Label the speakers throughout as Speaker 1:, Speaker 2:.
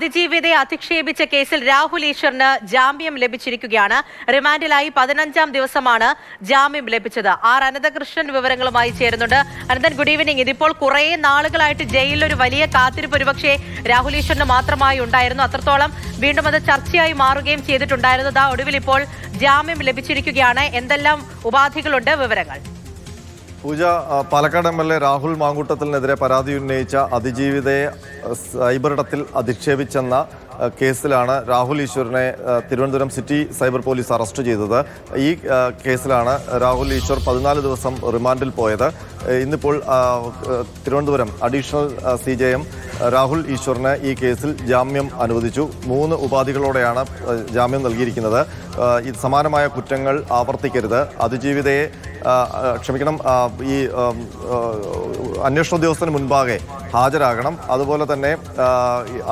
Speaker 1: അതിജീവിതയെ അധിക്ഷേപിച്ച കേസിൽ രാഹുൽ ഈശ്വറിന് ജാമ്യം ലഭിച്ചിരിക്കുകയാണ്. റിമാൻഡിലായി 15-ാം ദിവസമാണ് ജാമ്യം ലഭിച്ചത്. അനന്തകൃഷ്ണൻ വിവരങ്ങളുമായി ചേരുന്നുണ്ട്. Ananthan, good evening. ഇതിപ്പോൾ കുറെ നാളുകളായിട്ട് ജയിലിൽ ഒരു വലിയ കാത്തിരിപ്പ് ഒരുപക്ഷെ രാഹുൽ ഈശ്വറിന് മാത്രമായി ഉണ്ടായിരുന്നു. അത്രത്തോളം വീണ്ടും അത് ചർച്ചയായി മാറുകയും ചെയ്തിട്ടുണ്ടായിരുന്നു. ഒടുവിൽ ഇപ്പോൾ ജാമ്യം ലഭിച്ചിരിക്കുകയാണ്. എന്തെല്ലാം ഉപാധികളുണ്ട്? വിവരങ്ങൾ.
Speaker 2: പൂജ, പാലക്കാട് MLA രാഹുൽ മാങ്കൂട്ടത്തിനെതിരെ പരാതി ഉന്നയിച്ച അതിജീവിതയെ സൈബറിടത്തിൽ അധിക്ഷേപിച്ചെന്ന കേസിലാണ് രാഹുൽ ഈശ്വറിനെ Thiruvananthapuram city cyber police arrest ചെയ്തത്. ഈ കേസിലാണ് രാഹുൽ ഈശ്വർ 14 ദിവസം റിമാൻഡിൽ പോയത്. ഇന്നിപ്പോൾ തിരുവനന്തപുരം അഡീഷണൽ CJM രാഹുൽ ഈശ്വറിന് ഈ കേസിൽ ജാമ്യം അനുവദിച്ചു. 3 ഉപാധികളോടെയാണ് ജാമ്യം നൽകിയിരിക്കുന്നത്. സമാനമായ കുറ്റങ്ങൾ ആവർത്തിക്കരുത്, അതിജീവിതയെ ഈ അന്വേഷണ ഉദ്യോഗസ്ഥന് മുൻപാകെ ഹാജരാകണം, അതുപോലെ തന്നെ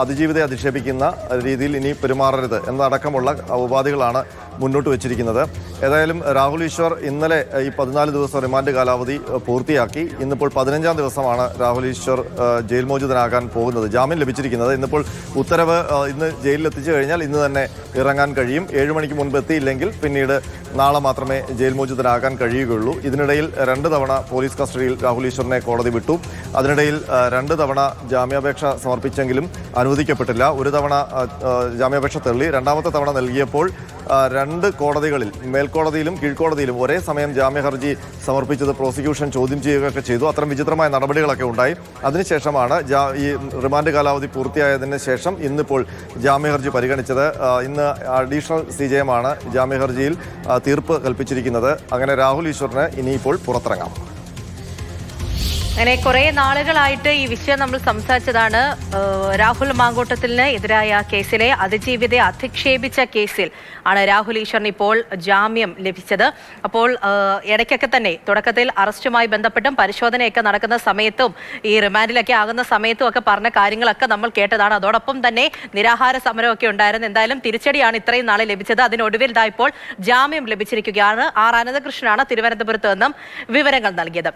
Speaker 2: അതിജീവിതയെ അധിക്ഷേപിക്കുന്ന രീതിയിൽ ഇനി പെരുമാറരുത് എന്നടക്കമുള്ള ഉപാധികളാണ് മുന്നോട്ട് വെച്ചിരിക്കുന്നത്. ഏതായാലും രാഹുൽ ഈശ്വർ ഇന്നലെ ഈ 14 ദിവസം റിമാൻഡ് കാലാവധി പൂർത്തിയാക്കി. ഇന്നിപ്പോൾ 15-ാം ദിവസമാണ് രാഹുൽ ഈശ്വർ ജയിൽ മോചിതനാകാൻ പോകുന്നത്, ജാമ്യം ലഭിച്ചിരിക്കുന്നത്. ഇന്നിപ്പോൾ ഉത്തരവ് ഇന്ന് ജയിലിൽ എത്തിച്ചു കഴിഞ്ഞാൽ ഇന്ന് തന്നെ ഇറങ്ങാൻ കഴിയും. 7 മണിക്ക് മുൻപ് എത്തിയില്ലെങ്കിൽ പിന്നീട് നാളെ മാത്രമേ ജയിൽ മോചിതനാകാൻ കഴിയുകയുള്ളൂ. ഇതിനിടയിൽ 2 തവണ പോലീസ് കസ്റ്റഡിയിൽ രാഹുൽ ഈശ്വറിനെ കോടതി വിട്ടു. അതിനിടയിൽ 2 തവണ ജാമ്യാപേക്ഷ സമർപ്പിച്ചെങ്കിലും അനുവദിക്കപ്പെട്ടില്ല. 1 തവണ ജാമ്യാപേക്ഷ തള്ളി. 2ാമത്തെ തവണ നൽകിയപ്പോൾ 2 കോടതികളിൽ, മേൽക്കോടതിയിലും കീഴ്ക്കോടതിയിലും ഒരേ സമയം ജാമ്യ ഹർജി സമർപ്പിച്ചത് പ്രോസിക്യൂഷൻ ചോദ്യം ചെയ്യുകയൊക്കെ ചെയ്തു. അത്തരം വിചിത്രമായ നടപടികളൊക്കെ ഉണ്ടായി. അതിനുശേഷമാണ് ഈ റിമാൻഡ് കാലാവധി പൂർത്തിയായതിന് ശേഷം ഇന്നിപ്പോൾ ജാമ്യ ഹർജി പരിഗണിച്ചത്. ഇന്ന് അഡീഷണൽ CJM ആണ് ജാമ്യ ഹർജിയിൽ തീർപ്പ് കൽപ്പിച്ചിരിക്കുന്നത്. അങ്ങനെ രാഹുൽ ഈശ്വറിന് ഇനിയിപ്പോൾ പുറത്തിറങ്ങാം.
Speaker 1: അങ്ങനെ കുറെ നാളുകളായിട്ട് ഈ വിഷയം നമ്മൾ സംസാരിച്ചതാണ്. രാഹുൽ മാങ്കൂട്ടത്തിന് എതിരായ കേസിലെ അതിജീവിതയെ അധിക്ഷേപിച്ച കേസിൽ ആണ് രാഹുൽ ഈശ്വറിന് ഇപ്പോൾ ജാമ്യം ലഭിച്ചത്. അപ്പോൾ ഇടയ്ക്കൊക്കെ തന്നെ തുടക്കത്തിൽ അറസ്റ്റുമായി ബന്ധപ്പെട്ടും പരിശോധനയൊക്കെ നടക്കുന്ന സമയത്തും ഈ റിമാൻഡിലൊക്കെ ആകുന്ന സമയത്തും ഒക്കെ പറഞ്ഞ കാര്യങ്ങളൊക്കെ നമ്മൾ കേട്ടതാണ്. അതോടൊപ്പം തന്നെ നിരാഹാര സമരമൊക്കെ ഉണ്ടായിരുന്നു. എന്തായാലും തിരിച്ചടിയാണ് ഇത്രയും നാളെ ലഭിച്ചത്. അതിനൊടുവിൽ ഇപ്പോൾ ജാമ്യം ലഭിച്ചിരിക്കുകയാണ്. അനന്തകൃഷ്ണനാണ് തിരുവനന്തപുരത്ത് നിന്നും വിവരങ്ങൾ നൽകിയത്.